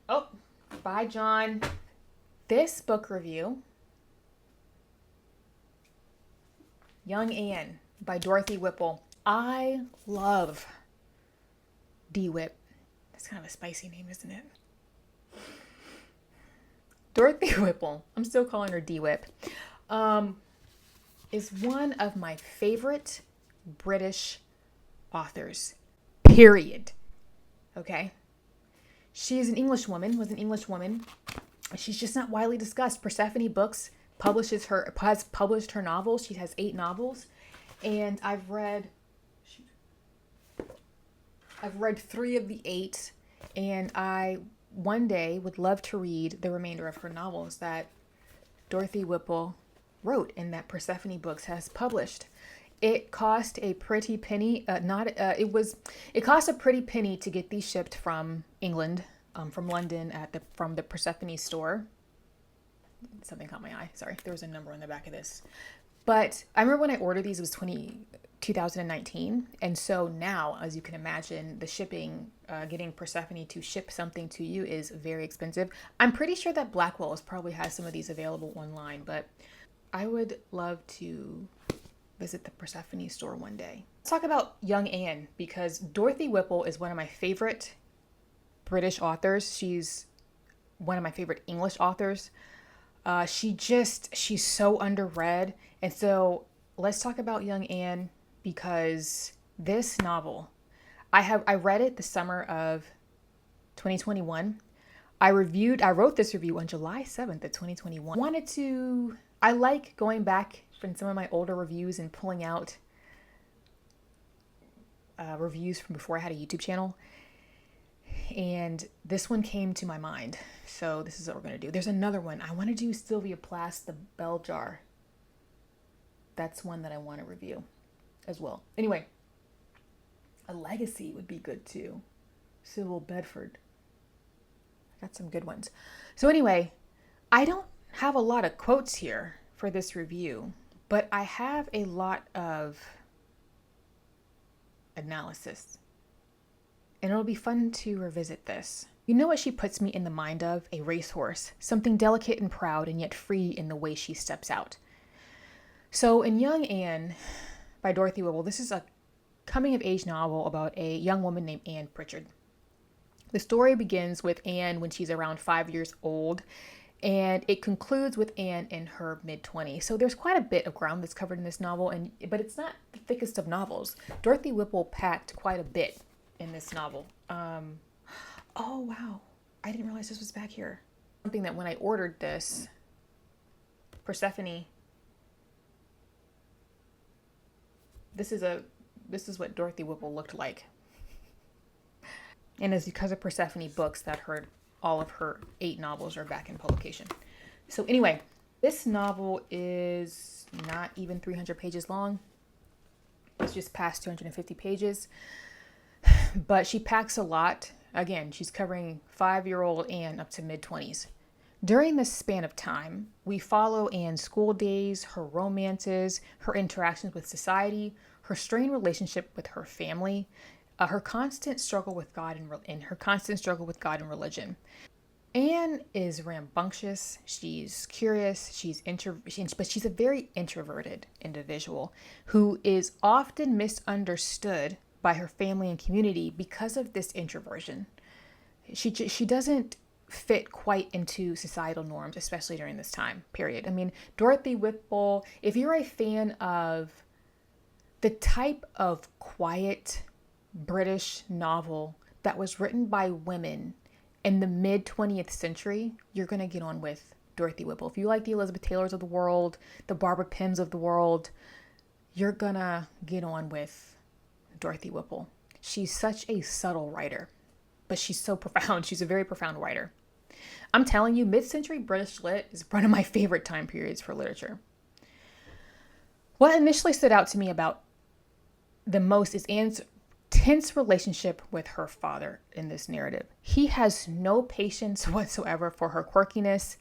Oh, bye, John. This book review, Young Anne by Dorothy Whipple. I love D-Whip. That's kind of a spicy name, isn't it? Dorothy Whipple, I'm still calling her D-Whip, um, is one of my favorite British authors, period. Okay? She is an English woman, was an English woman. She's just not widely discussed. Persephone Books has published her novels. She has 8 novels, and I've read 3 of the 8, and I one day would love to read the remainder of her novels that Dorothy Whipple wrote and that Persephone Books has published. It cost a pretty penny. It cost a pretty penny to get these shipped from England, from London from the Persephone store. Something caught my eye. Sorry, there was a number on the back of this. But I remember when I ordered these, it was 2019. And so now, as you can imagine, the shipping, getting Persephone to ship something to you is very expensive. I'm pretty sure that Blackwell's probably has some of these available online, but I would love to visit the Persephone store one day. Let's talk about Young Anne, because Dorothy Whipple is one of my favorite British authors. She's one of my favorite English authors. She's so underread. And so let's talk about Young Anne, because this novel, I read it the summer of 2021. I wrote this review on July 7th of 2021. I like going back from some of my older reviews and pulling out reviews from before I had a YouTube channel. And this one came to my mind. So this is what we're going to do. There's another one. I want to do Sylvia Plath, The Bell Jar. That's one that I want to review as well. Anyway, A Legacy would be good too. Sybil Bedford. I got some good ones. So anyway, I don't have a lot of quotes here for this review, but I have a lot of analysis. And it'll be fun to revisit this. You know what she puts me in the mind of? A racehorse, something delicate and proud and yet free in the way she steps out. So in Young Anne by Dorothy Whipple, this is a coming-of-age novel about a young woman named Anne Pritchard. The story begins with Anne when she's around 5 years old, and it concludes with Anne in her mid-20s. So there's quite a bit of ground that's covered in this novel, but it's not the thickest of novels. Dorothy Whipple packed quite a bit in this novel. Oh wow, I didn't realize this was back here. Something that when I ordered this, Persephone, this is what Dorothy Whipple looked like. And it's because of Persephone Books that all of her 8 novels are back in publication. So anyway, this novel is not even 300 pages long. It's just past 250 pages. But she packs a lot. Again, she's covering 5-year-old Anne up to mid-20s. During this span of time, we follow Anne's school days, her romances, her interactions with society, her strained relationship with her family, her constant struggle with God and religion. Anne is rambunctious. She's curious. But she's a very introverted individual who is often misunderstood by her family and community because of this introversion. She doesn't fit quite into societal norms, especially during this time period. I mean, Dorothy Whipple, if you're a fan of the type of quiet British novel that was written by women in the mid 20th century, you're going to get on with Dorothy Whipple. If you like the Elizabeth Taylors of the world, the Barbara Penns of the world, you're going to get on with Dorothy Whipple. She's such a subtle writer, but she's so profound. She's a very profound writer. I'm telling you, mid-century British lit is one of my favorite time periods for literature. What initially stood out to me about the most is Anne's tense relationship with her father in this narrative. He has no patience whatsoever for her quirkiness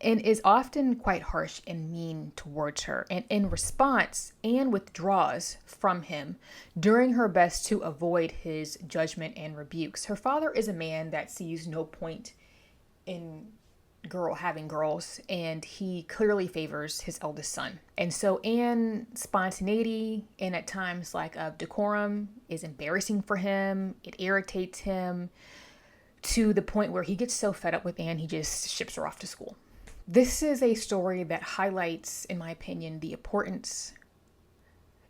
and is often quite harsh and mean towards her. And in response, Anne withdraws from him, doing her best to avoid his judgment and rebukes. Her father is a man that sees no point in having girls, and he clearly favors his eldest son. And so Anne's spontaneity and at times lack of decorum is embarrassing for him. It irritates him to the point where he gets so fed up with Anne, he just ships her off to school. This is a story that highlights, in my opinion, the importance,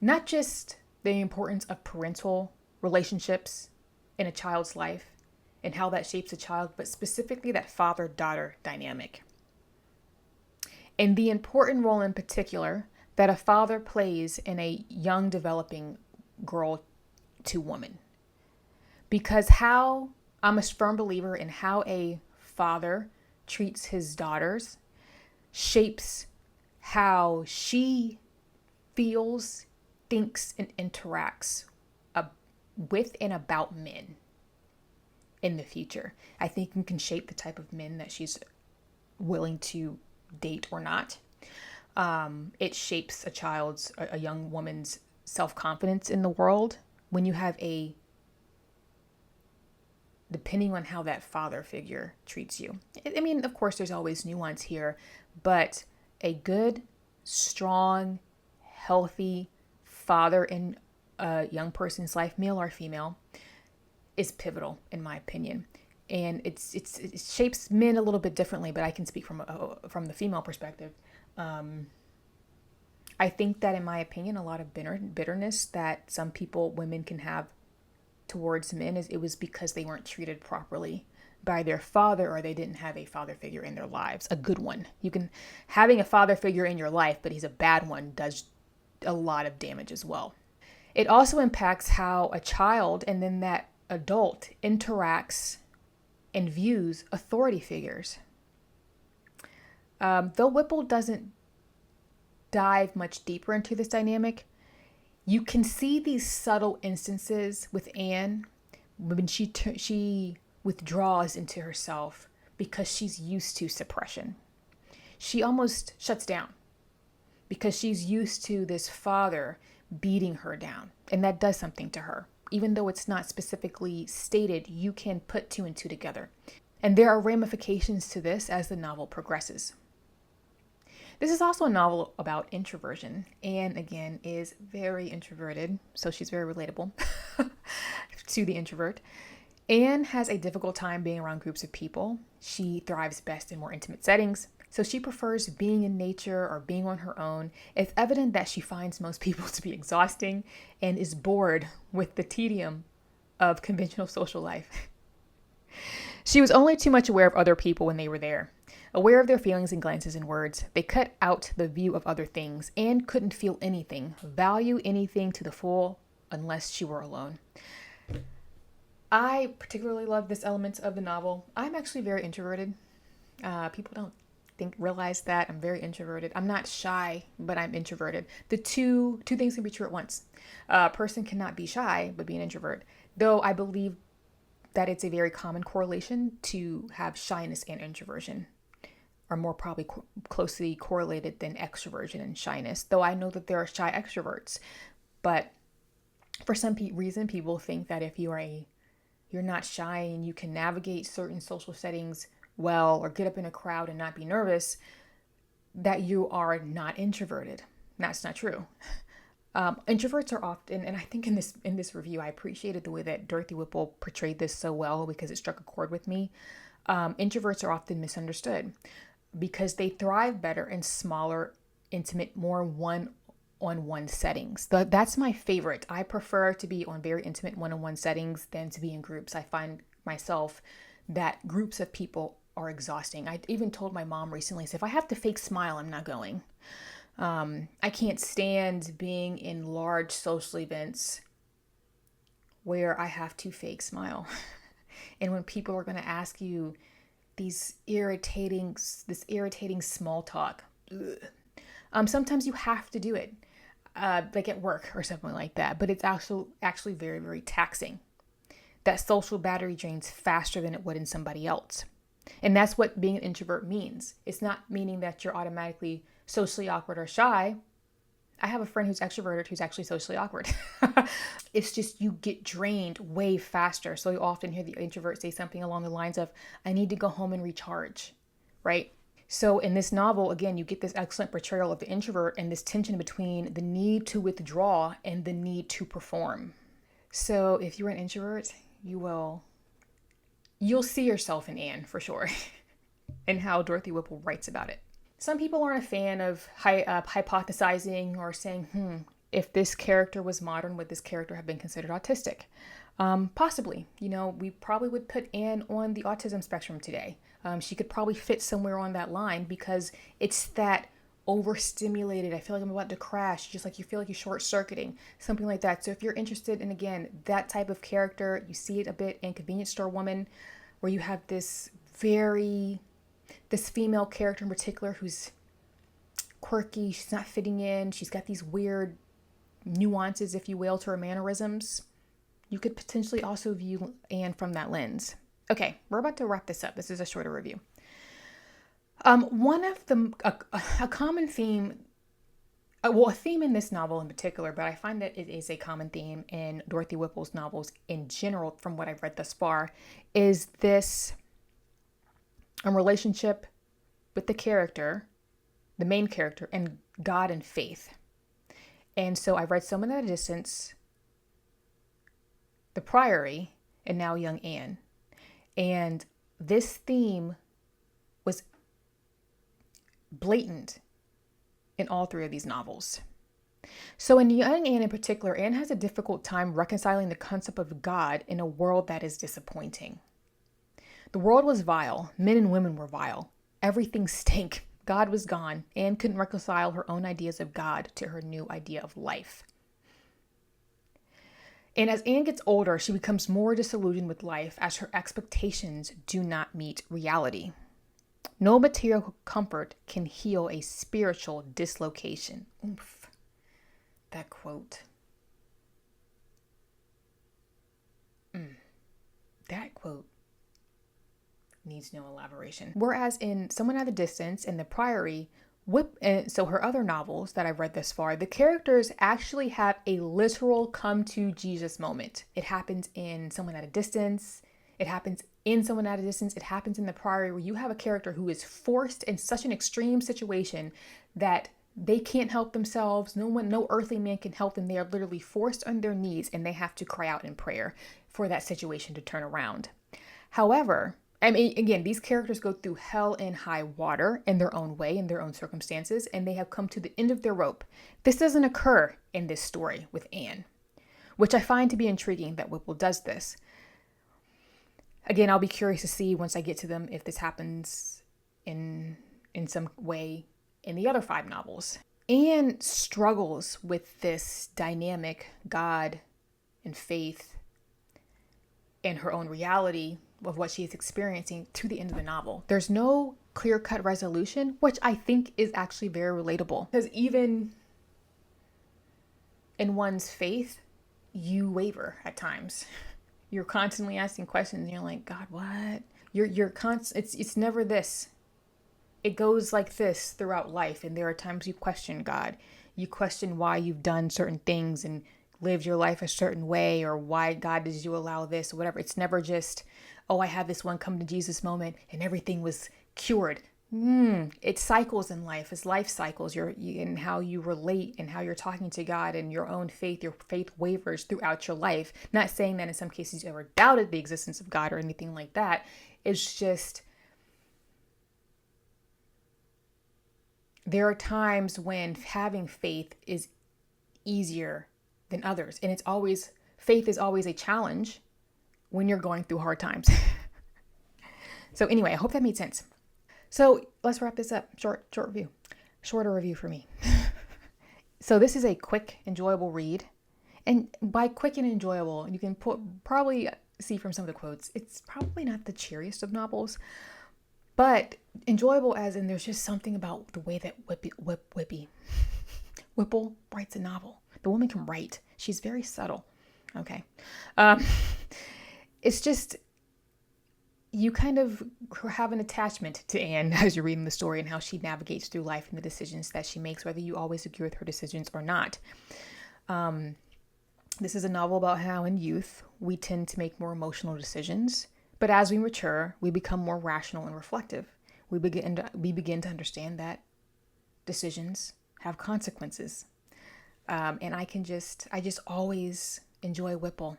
not just the importance of parental relationships in a child's life and how that shapes a child, but specifically that father-daughter dynamic. And the important role in particular that a father plays in a young developing girl to woman. Because I'm a firm believer in how a father treats his daughters shapes how she feels, thinks, and interacts with and about men in the future. I think it can shape the type of men that she's willing to date or not. It shapes a young woman's self-confidence in the world when you have depending on how that father figure treats you. I mean, of course, there's always nuance here, but a good, strong, healthy father in a young person's life, male or female, is pivotal in my opinion. And it shapes men a little bit differently, but I can speak from the female perspective. I think that, in my opinion, a lot of bitterness that some women can have towards men it was because they weren't treated properly by their father, or they didn't have a father figure in their lives, a good one. Having a father figure in your life, but he's a bad one, does a lot of damage as well. It also impacts how a child and then that adult interacts and views authority figures. Though Whipple doesn't dive much deeper into this dynamic, you can see these subtle instances with Anne when she withdraws into herself because she's used to suppression. She almost shuts down because she's used to this father beating her down, and that does something to her. Even though it's not specifically stated, you can put two and two together. And there are ramifications to this as the novel progresses. This is also a novel about introversion. Anne, again, is very introverted, so she's very relatable to the introvert. Anne has a difficult time being around groups of people. She thrives best in more intimate settings, so she prefers being in nature or being on her own. It's evident that she finds most people to be exhausting and is bored with the tedium of conventional social life. She was only too much aware of other people when they were there. Aware of their feelings and glances and words, they cut out the view of other things and couldn't feel anything, value anything to the full unless she were alone. I particularly love this element of the novel. I'm actually very introverted. People don't realize that I'm very introverted. I'm not shy, but I'm introverted. The two things can be true at once. A person cannot be shy but be an introvert, though I believe that it's a very common correlation to have shyness and introversion are more probably closely correlated than extroversion and shyness, though I know that there are shy extroverts. But for some reason, people think that if you're not shy and you can navigate certain social settings well or get up in a crowd and not be nervous, that you are not introverted. That's not true. Introverts are often, and I think in this review, I appreciated the way that Dorothy Whipple portrayed this so well because it struck a chord with me. Introverts are often misunderstood because they thrive better in smaller, intimate, more one-on-one settings. That's my favorite. I prefer to be on very intimate one-on-one settings than to be in groups. I find myself that groups of people are exhausting. I even told my mom recently, so if I have to fake smile, I'm not going. I can't stand being in large social events where I have to fake smile. And when people are going to ask you this irritating small talk, sometimes you have to do it, like at work or something like that. But it's actually very, very taxing. That social battery drains faster than it would in somebody else. And that's what being an introvert means. It's not meaning that you're automatically socially awkward or shy. I have a friend who's extroverted who's actually socially awkward. It's just you get drained way faster. So you often hear the introvert say something along the lines of, I need to go home and recharge, right? So in this novel, again, you get this excellent portrayal of the introvert and this tension between the need to withdraw and the need to perform. So if you're an introvert, you'll see yourself in Anne for sure, and how Dorothy Whipple writes about it. Some people aren't a fan of hypothesizing or saying, if this character was modern, would this character have been considered autistic? Possibly. We probably would put Anne on the autism spectrum today. She could probably fit somewhere on that line because it's that overstimulated, I feel like I'm about to crash, just like you feel like you're short-circuiting, something like that. So if you're interested in, again, that type of character, you see it a bit in Convenience Store Woman, where you have this female character in particular who's quirky, she's not fitting in, she's got these weird nuances, if you will, to her mannerisms. You could potentially also view Anne from that lens. Okay, we're about to wrap this up. This is a shorter review. One of a common theme, a theme in this novel in particular, but I find that it is a common theme in Dorothy Whipple's novels in general, from what I've read thus far, is this relationship with the main character, and God and faith. And so I've read Someone at a Distance, The Priory, and now Young Anne. And this theme was blatant in all three of these novels. So in Young Anne in particular, Anne has a difficult time reconciling the concept of God in a world that is disappointing. The world was vile. Men and women were vile. Everything stank. God was gone. Anne couldn't reconcile her own ideas of God to her new idea of life. And as Anne gets older, she becomes more disillusioned with life as her expectations do not meet reality. No material comfort can heal a spiritual dislocation. Oomph. That quote. That quote needs no elaboration. Whereas in Someone at a Distance and The Priory, so her other novels that I've read thus far, the characters actually have a literal come to Jesus moment. It happens in Someone at a Distance. It happens in Someone at a Distance. It happens in The Priory, where you have a character who is forced in such an extreme situation that they can't help themselves. No earthly man can help them. They are literally forced on their knees, and they have to cry out in prayer for that situation to turn around. However, I mean, again, these characters go through hell and high water in their own way, in their own circumstances, and they have come to the end of their rope. This doesn't occur in this story with Anne, which I find to be intriguing that Whipple does this. Again, I'll be curious to see once I get to them if this happens in some way in the other 5 novels. Anne struggles with this dynamic God and faith and her own reality of what she is experiencing to the end of the novel. There's no clear-cut resolution, which I think is actually very relatable. Because even in one's faith, you waver at times. You're constantly asking questions and you're like, God, what? It's never this. It goes like this throughout life, and there are times you question God. You question why you've done certain things and lived your life a certain way, or why God did you allow this or whatever. It's never just, oh, I had this one come to Jesus moment and everything was cured. It cycles in life. It's life cycles. And how you relate and how you're talking to God and your own faith. Your faith wavers throughout your life. Not saying that in some cases you ever doubted the existence of God or anything like that. It's just, there are times when having faith is easier than others. And faith is always a challenge when you're going through hard times. So anyway, I hope that made sense. So let's wrap this up. Short review. Shorter review for me. So this is a quick, enjoyable read. And by quick and enjoyable, you can probably see from some of the quotes, it's probably not the cheeriest of novels, but enjoyable as in there's just something about the way that Whipple writes a novel. The woman can write. She's very subtle. Okay. It's just, you kind of have an attachment to Anne as you're reading the story and how she navigates through life and the decisions that she makes, whether you always agree with her decisions or not. This is a novel about how in youth we tend to make more emotional decisions, but as we mature, we become more rational and reflective. We begin to understand that decisions have consequences. And I just always enjoy Whipple.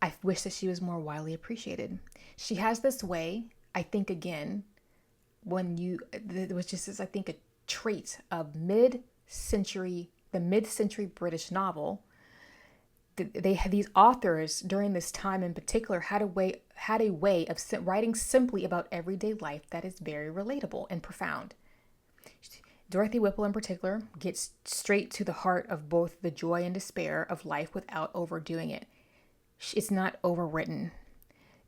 I wish that she was more widely appreciated. She has this way, I think, again, it was just, I think, a trait of the mid-century British novel. They had these authors during this time in particular had a way of writing simply about everyday life that is very relatable and profound. Dorothy Whipple in particular gets straight to the heart of both the joy and despair of life without overdoing it. It's not overwritten.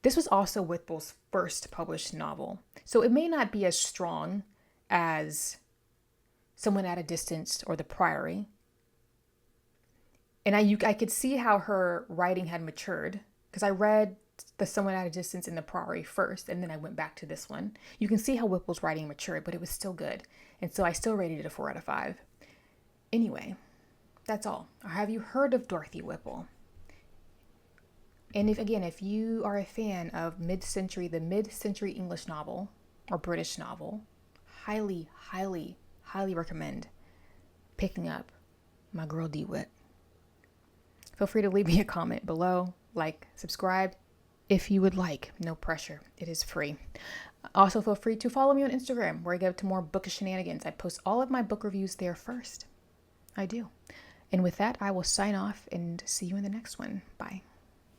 This was also Whipple's first published novel, so it may not be as strong as Someone at a Distance or The Priory. And I could see how her writing had matured, because I read the Someone at a Distance and The Priory first, and then I went back to this one. You can see how Whipple's writing matured, but it was still good. And so I still rated it a 4 out of 5. Anyway, that's all. Have you heard of Dorothy Whipple? And if you are a fan of the mid-century English novel or British novel, highly, highly, highly recommend picking up my girl DeWitt. Feel free to leave me a comment below, like, subscribe if you would like. No pressure. It is free. Also, feel free to follow me on Instagram, where I get to more bookish shenanigans. I post all of my book reviews there first. I do. And with that, I will sign off and see you in the next one. Bye.